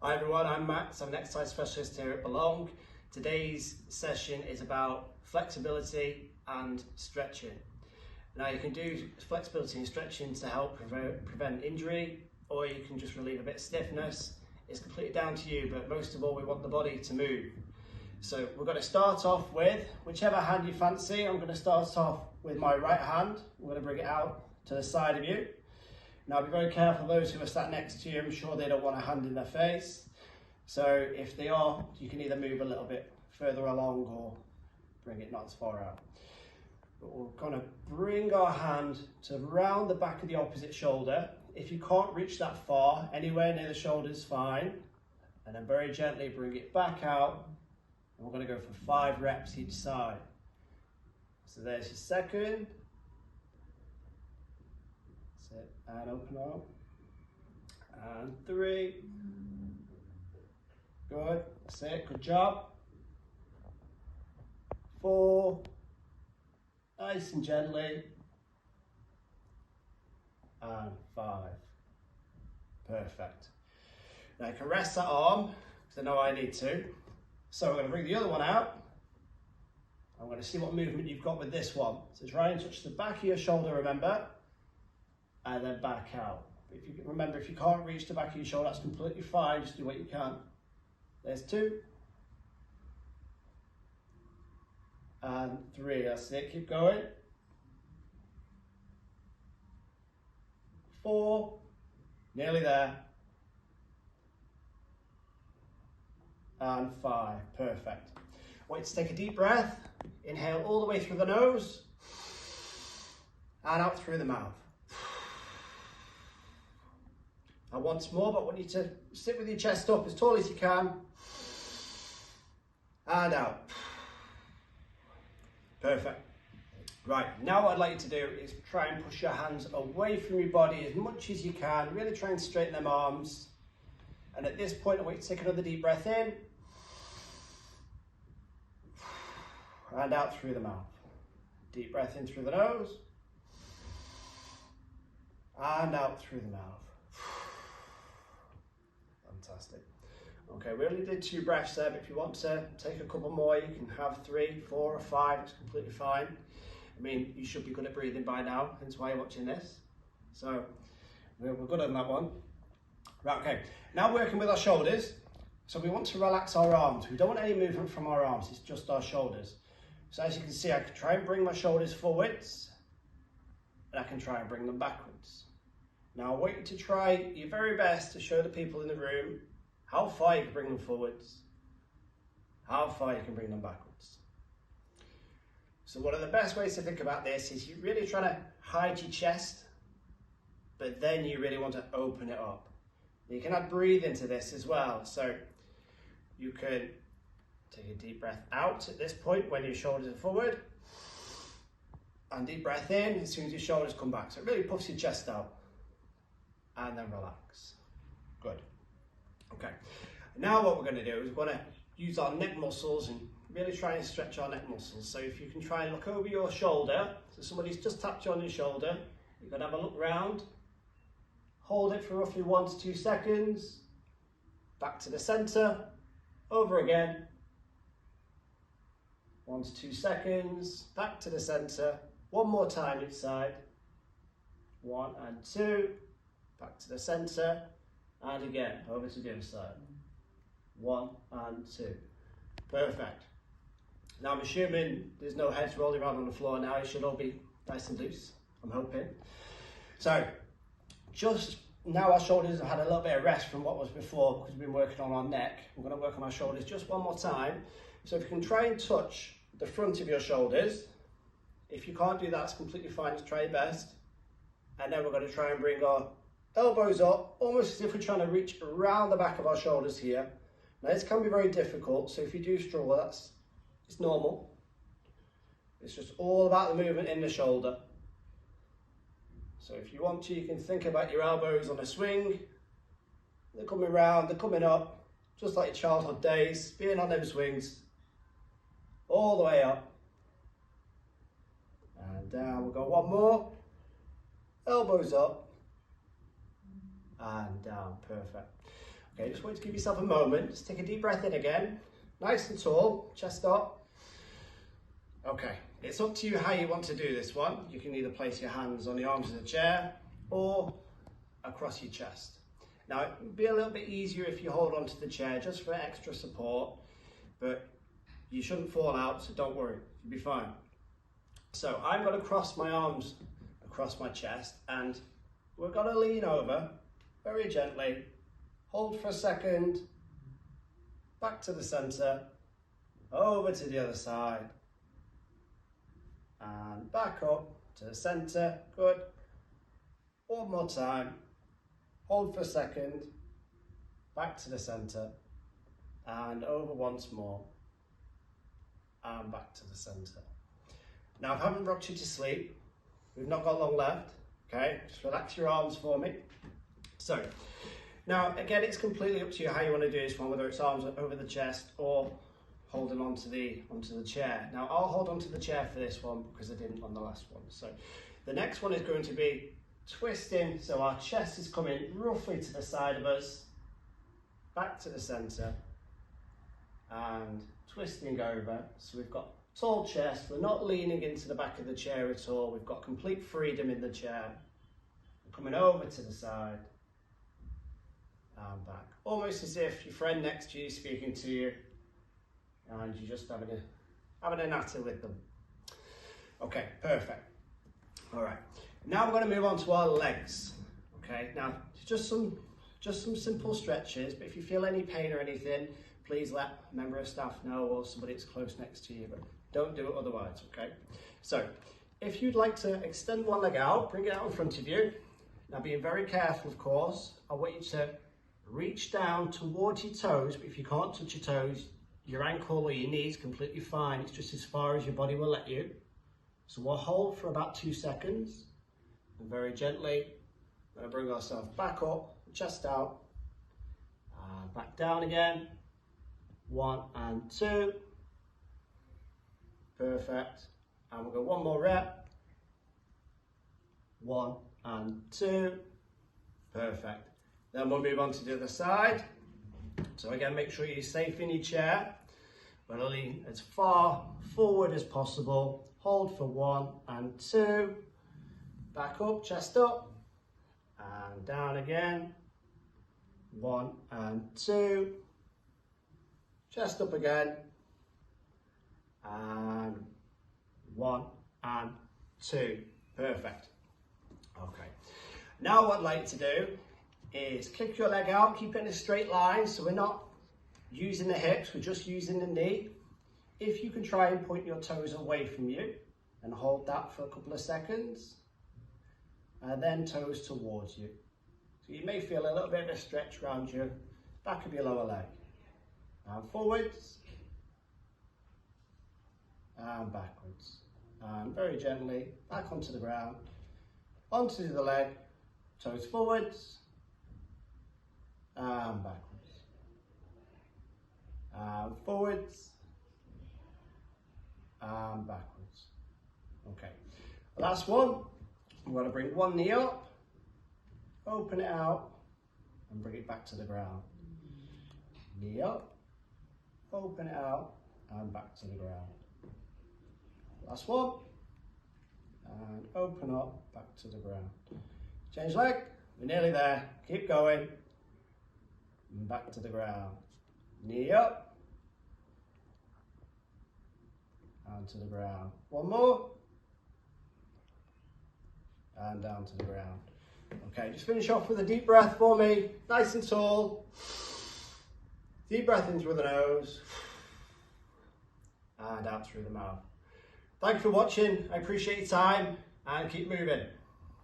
Hi everyone, I'm Max. I'm an exercise specialist here at Belong. Today's session is about flexibility and stretching. Now you can do flexibility and stretching to help prevent injury, or you can just relieve a bit of stiffness. It's completely down to you, but most of all we want the body to move. So we're going to start off with whichever hand you fancy. I'm going to start off with my right hand. I'm going to bring it out to the side of you. Now be very careful, those who are sat next to you, I'm sure they don't want a hand in their face. So if they are, you can either move a little bit further along or bring it not as far out. But we're going to bring our hand to round the back of the opposite shoulder. If you can't reach that far, anywhere near the shoulder is fine. And then very gently bring it back out. And we're going to go for 5 reps each side. So there's your second. And open up, and 3, good, that's it, good job, 4, nice and gently, and 5, perfect. Now you can rest that arm, because I know I need to, so we're going to bring the other one out. I'm going to see what movement you've got with this one, so try and touch the back of your shoulder, remember, and then back out. If you remember, if you can't reach the back of your shoulder, that's completely fine. Just do what you can. There's 2. And 3, that's it, keep going. 4, nearly there. And 5, perfect. Wait to take a deep breath. Inhale all the way through the nose and out through the mouth. And once more, but I want you to sit with your chest up as tall as you can. And out. Perfect. Right, now what I'd like you to do is try and push your hands away from your body as much as you can. Really try and straighten them arms. And at this point, I want you to take another deep breath in. And out through the mouth. Deep breath in through the nose. And out through the mouth. Fantastic. Okay, we only did 2 breaths there, but if you want to take a couple more, you can have 3, 4 or 5, it's completely fine. I mean, you should be good at breathing by now, hence why you're watching this. So, we're good on that one. Right, okay, now working with our shoulders. So we want to relax our arms. We don't want any movement from our arms, it's just our shoulders. So as you can see, I can try and bring my shoulders forwards, and I can try and bring them backwards. Now I want you to try your very best to show the people in the room how far you can bring them forwards, how far you can bring them backwards. So one of the best ways to think about this is you're really trying to hide your chest, but then you really want to open it up. You can add breathe into this as well. So you can take a deep breath out at this point when your shoulders are forward, and deep breath in as soon as your shoulders come back. So it really puffs your chest out. And then relax. Good. Okay. Now what we're going to do is we're going to use our neck muscles and really try and stretch our neck muscles. So if you can try and look over your shoulder, so somebody's just tapped you on your shoulder, you're going to have a look round, hold it for roughly 1 to 2 seconds, back to the center, over again, 1 to 2 seconds, back to the center, one more time each side, 1 and 2, back to the center, and again, over to the other side. 1 and 2. Perfect. Now I'm assuming there's no heads rolling around on the floor now. It should all be nice and loose, I'm hoping. So, just now our shoulders have had a little bit of rest from what was before because we've been working on our neck. We're going to work on our shoulders just one more time. So if you can try and touch the front of your shoulders. If you can't do that, it's completely fine. Just try your best. And then we're going to try and bring our elbows up, almost as if we're trying to reach around the back of our shoulders here. Now this can be very difficult, so if you do struggle, it's normal. It's just all about the movement in the shoulder. So if you want to, you can think about your elbows on a swing. They're coming round, they're coming up, just like your childhood days, being on them swings, all the way up. And down, we'll go one more. Elbows up and down, perfect. Okay, just want to give yourself a moment. Just take a deep breath in again. Nice and tall, chest up. Okay, it's up to you how you want to do this one. You can either place your hands on the arms of the chair or across your chest. Now, it would be a little bit easier if you hold onto the chair just for extra support, but you shouldn't fall out, so don't worry, you'll be fine. So I'm going to cross my arms across my chest, and we're going to lean over very gently, hold for a second, back to the center, over to the other side, and back up to the center. Good. One more time. Hold for a second, back to the center, and over once more, and back to the center. Now, I haven't rocked you to sleep. We've not got long left. Okay, just relax your arms for me. So, now again, it's completely up to you how you want to do this one, whether it's arms over the chest or holding onto the chair. Now, I'll hold onto the chair for this one because I didn't on the last one. So, the next one is going to be twisting, so our chest is coming roughly to the side of us, back to the center, and twisting over. So we've got tall chest, we're not leaning into the back of the chair at all, we've got complete freedom in the chair. We're coming over to the side and back, almost as if your friend next to you is speaking to you and you're just having a natter with them. Okay, perfect. All right, now we're going to move on to our legs. Okay, now just some simple stretches, but if you feel any pain or anything, please let a member of staff know or somebody that's close next to you, but don't do it otherwise, okay? So, if you'd like to extend one leg out, bring it out in front of you. Now, being very careful, of course, I want you to reach down towards your toes, but if you can't touch your toes, your ankle or your knee is completely fine. It's just as far as your body will let you. So we'll hold for about 2 seconds, and very gently, we're going to bring ourselves back up, chest out, back down again. 1 and 2. Perfect. And we'll go one more rep. 1 and 2. Perfect. Then we'll move on to the other side. So again, make sure you're safe in your chair. We'll lean as far forward as possible. Hold for 1 and 2. Back up, chest up. And down again. 1 and 2. Chest up again, and 1 and 2. Perfect. Okay. Now what I'd like to do is kick your leg out, keep it in a straight line, so we're not using the hips, we're just using the knee. If you can try and point your toes away from you, and hold that for a couple of seconds, and then toes towards you. So you may feel a little bit of a stretch around your back of your lower leg. And forwards, and backwards, and very gently back onto the ground, onto the leg, toes forwards, and backwards, and forwards, and backwards. Okay, last one, I'm going to bring one knee up, open it out, and bring it back to the ground. Knee up, open it out, and back to the ground. Last one, and open up, back to the ground. Change leg, we're nearly there, keep going, and back to the ground. Knee up, and to the ground. One more, and down to the ground. Okay, just finish off with a deep breath for me, nice and tall. Deep breath in through the nose and out through the mouth. Thank you for watching. I appreciate your time and keep moving.